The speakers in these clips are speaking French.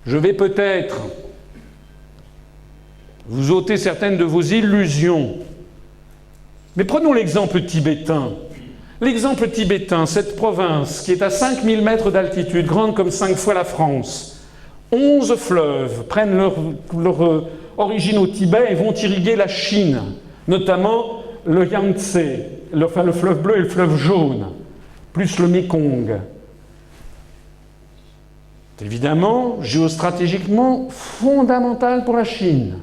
Je vais peut-être vous ôter certaines de vos illusions. Mais prenons l'exemple tibétain. L'exemple tibétain, cette province qui est à 5000 mètres d'altitude, grande comme 5 fois la France, 11 fleuves prennent leur origine au Tibet et vont irriguer la Chine, notamment le Yangtze, le fleuve bleu et le fleuve jaune, plus le Mékong. C'est évidemment géostratégiquement fondamental pour la Chine.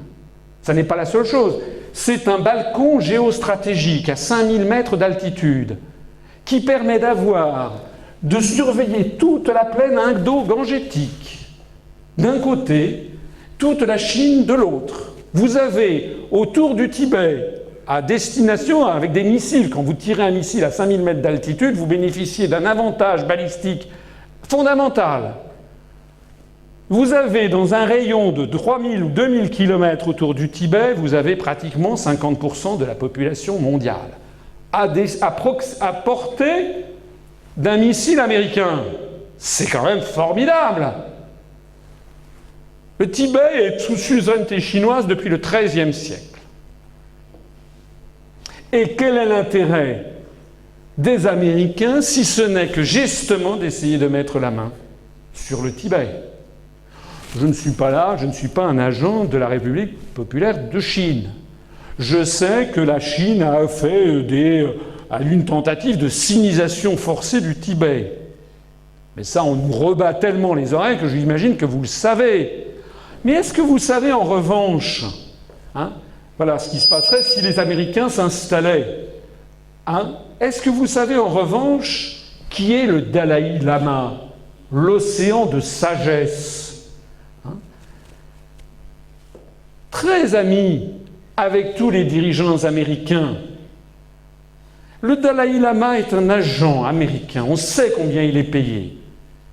Ça n'est pas la seule chose. C'est un balcon géostratégique à 5000 mètres d'altitude qui permet de surveiller toute la plaine indo-gangétique d'un côté, toute la Chine de l'autre. Vous avez autour du Tibet, à destination avec des missiles, quand vous tirez un missile à 5000 mètres d'altitude, vous bénéficiez d'un avantage balistique fondamental. Vous avez dans un rayon de 3000 ou 2000 km autour du Tibet, vous avez pratiquement 50% de la population mondiale à portée d'un missile américain. C'est quand même formidable. Le Tibet est sous suzeraineté chinoise depuis le XIIIe siècle. Et quel est l'intérêt des Américains, si ce n'est que justement d'essayer de mettre la main sur le Tibet? Je ne suis pas là, je ne suis pas un agent de la République populaire de Chine. Je sais que la Chine a fait une tentative de sinisation forcée du Tibet. Mais ça, on nous rebat tellement les oreilles que j'imagine que vous le savez. Mais est-ce que vous savez en revanche, voilà ce qui se passerait si les Américains s'installaient, est-ce que vous savez en revanche qui est le Dalai Lama, l'océan de sagesse, très ami avec tous les dirigeants américains? Le Dalai Lama est un agent américain. On sait combien il est payé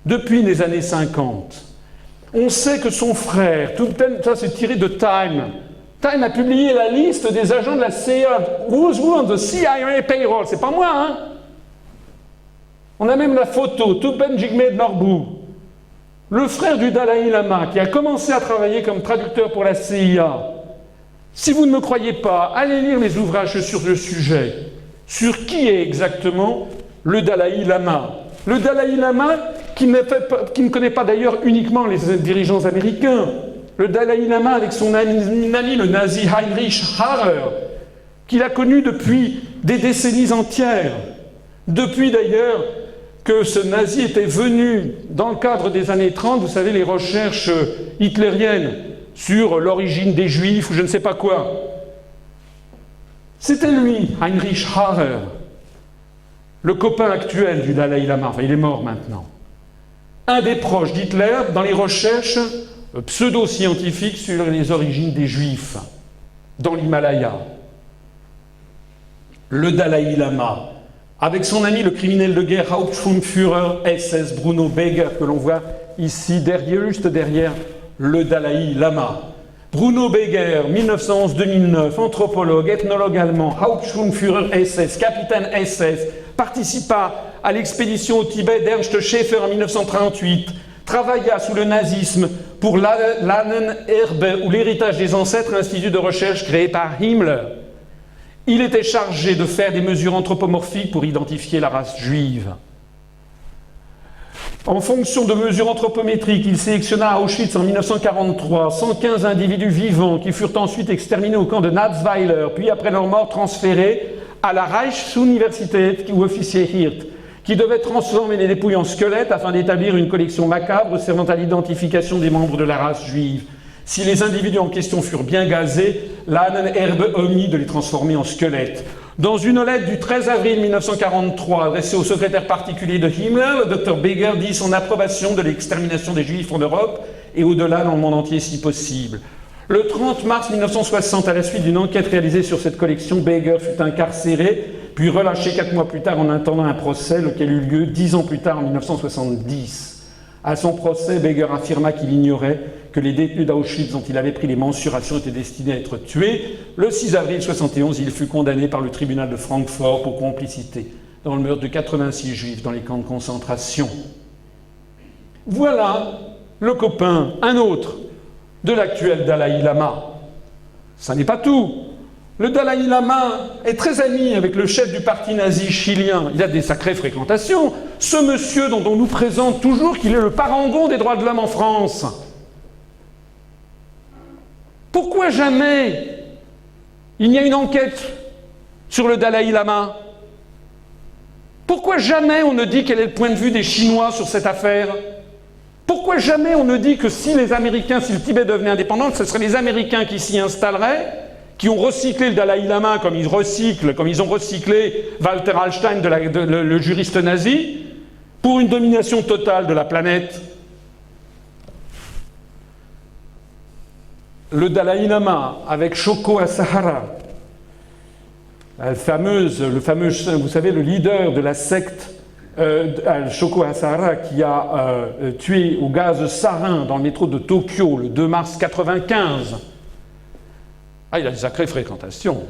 depuis les années 50. On sait que son frère, ça c'est tiré de Time. Time a publié la liste des agents de la CIA. Who's on the CIA payroll? C'est pas moi, hein? On a même la photo, Tupen Jigme Norbu, le frère du Dalai Lama, qui a commencé à travailler comme traducteur pour la CIA. Si vous ne me croyez pas, allez lire les ouvrages sur le sujet. Sur qui est exactement le Dalai Lama? Le Dalai Lama qui ne connaît pas d'ailleurs uniquement les dirigeants américains. Le Dalai Lama avec son ami le nazi Heinrich Harrer, qu'il a connu depuis des décennies entières. Depuis d'ailleurs que ce nazi était venu, dans le cadre des années 30, vous savez, les recherches hitlériennes sur l'origine des Juifs ou je ne sais pas quoi. C'était lui, Heinrich Harrer, le copain actuel du Dalai Lama, enfin il est mort maintenant, un des proches d'Hitler dans les recherches pseudo-scientifiques sur les origines des Juifs dans l'Himalaya. Le Dalai Lama, avec son ami le criminel de guerre Hauptsturmführer SS Bruno Beger, que l'on voit ici, juste derrière le Dalai Lama. Bruno Beger, 1911-2009, anthropologue, ethnologue allemand, Hauptsturmführer SS, capitaine SS, participa à l'expédition au Tibet d'Ernst Schäfer en 1938, travailla sous le nazisme pour l'Ahnenerbe ou l'héritage des ancêtres, institut de recherche créé par Himmler. Il était chargé de faire des mesures anthropomorphiques pour identifier la race juive. En fonction de mesures anthropométriques, il sélectionna à Auschwitz en 1943 115 individus vivants qui furent ensuite exterminés au camp de Natzweiler, puis après leur mort transférés à la Reichsuniversität ou officier Hirt, qui devait transformer les dépouilles en squelettes afin d'établir une collection macabre servant à l'identification des membres de la race juive. Si les individus en question furent bien gazés, l'Ahnenerbe omit de les transformer en squelettes. Dans une lettre du 13 avril 1943 adressée au secrétaire particulier de Himmler, le Dr Beger dit son approbation de l'extermination des Juifs en Europe et au-delà dans le monde entier si possible. Le 30 mars 1960, à la suite d'une enquête réalisée sur cette collection, Beger fut incarcéré, puis relâché 4 mois plus tard en attendant un procès, lequel eut lieu 10 ans plus tard en 1970. À son procès, Beger affirma qu'il ignorait que les détenus d'Auschwitz dont il avait pris les mensurations étaient destinés à être tués. Le 6 avril 1971, il fut condamné par le tribunal de Francfort pour complicité dans le meurtre de 86 juifs dans les camps de concentration. Voilà le copain, un autre, de l'actuel Dalai Lama. Ça n'est pas tout. Le Dalai Lama est très ami avec le chef du parti nazi chilien. Il a des sacrées fréquentations. Ce monsieur dont on nous présente toujours qu'il est le parangon des droits de l'homme en France. Pourquoi jamais il n'y a une enquête sur le Dalai Lama? Pourquoi jamais on ne dit quel est le point de vue des Chinois sur cette affaire? Pourquoi jamais on ne dit que si les Américains, si le Tibet devenait indépendant, ce seraient les Américains qui s'y installeraient, qui ont recyclé le Dalai Lama comme ils ont recyclé Walter Hallstein, le juriste nazi, pour une domination totale de la planète? Le Dalai Lama, avec Shoko Asahara, vous savez, le leader de la secte Shoko Asahara, qui a tué au gaz sarin dans le métro de Tokyo le 2 mars 1995. Ah, il a des sacrées fréquentations.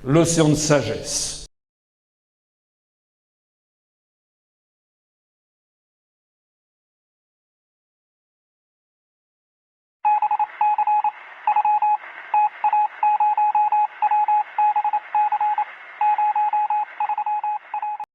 L'océan de sagesse.